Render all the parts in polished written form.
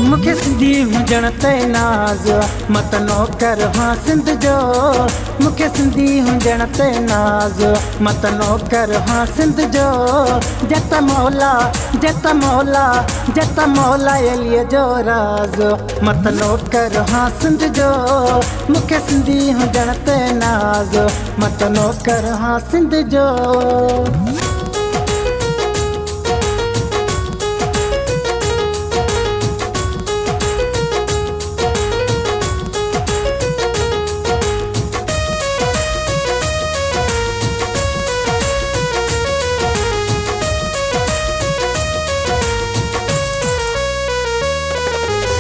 मुखे सिंधी हुजण ते नाज़ मत नौकर हाँ सिंध जो। मुखे सिंधी हुजण ते नाज़ मत नौकर हाँ सिंध जो। जत मौला जत मौला जत मौला एलिए जो राज़ मत नौकर हाँ सिंध जो। मुखे सिंधी हुजण ते नाज़ मत नौकर हाँ सिंध जो।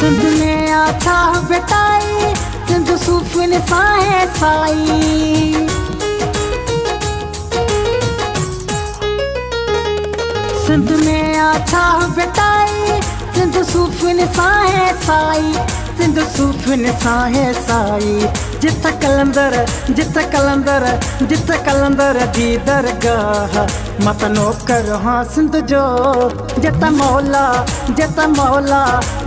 सिंध में आछा बेटाई सिंध सूफिन साहे साई। सिंध में आछा बेटाई सिंध सूफिन साहे साई। सिंध सूफिन साहे साई। जित कलंदर जित कलंदर जित कलंदर जी दरगाह मत नौकर हाँ सिंध जो। जत मौला जत मौला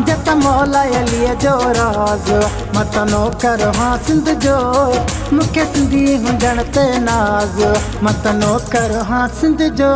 जत मौला एलिए जो राज़ मत नौकर हाँ सिंध जो। मुखे सिंधी हुजण ते नाज़ मत नौकर हाँ सिंध जो।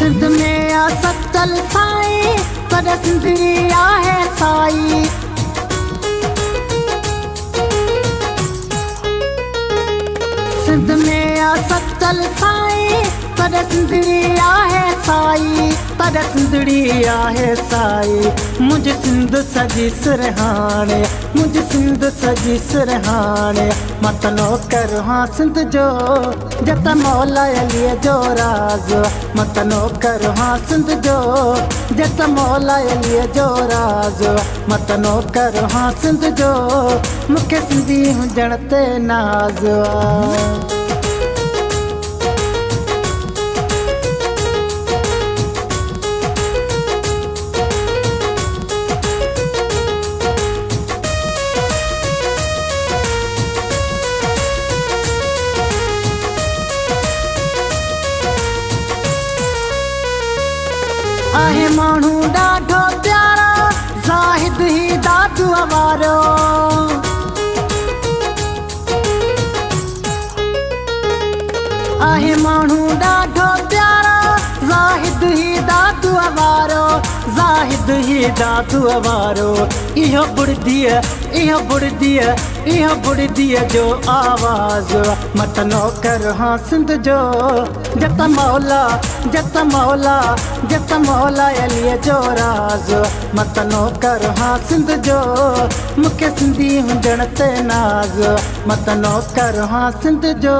सिंध में आ सचल साई पर सिंधड़ी आहे साई। सिंध में आ सचल साई पर सिंधड़ी आहे साई। पर सिंधड़ी आहे साई। मुझ सिंध सजी सिरहाने मुझ सिंध सजी सिरहाने मत नौकर हाँ सिंध जो। जत मौला एलिए जो राज़ मत नौकर हाँ सिंध जो। जत मौला एलिए जो राज़ मत नौकर हाँ सिंध जो। मुखे सिंधी हुजण ते नाज़ आहे माण्हू ॾाढो प्यारा ज़ाहिद ही दादू वारो। आहे माण्हू ॾाढो प्यारा ज़ाहिद ही दादू वारो। ज़ाहिद ही दादू वारो। इहो बुढ़दीअ इहो बुढ़दीअ इहो बुढ़दीअ जो आवाज़ मत नौकर हाँ सिंध जो। जत मौला जत मौला जत मौला एलिए जो राज़ मत नौकर हाँ सिंध जो। मुखे सिंधी हुजण ते नाज़ मत नौकर हाँ सिंध जो।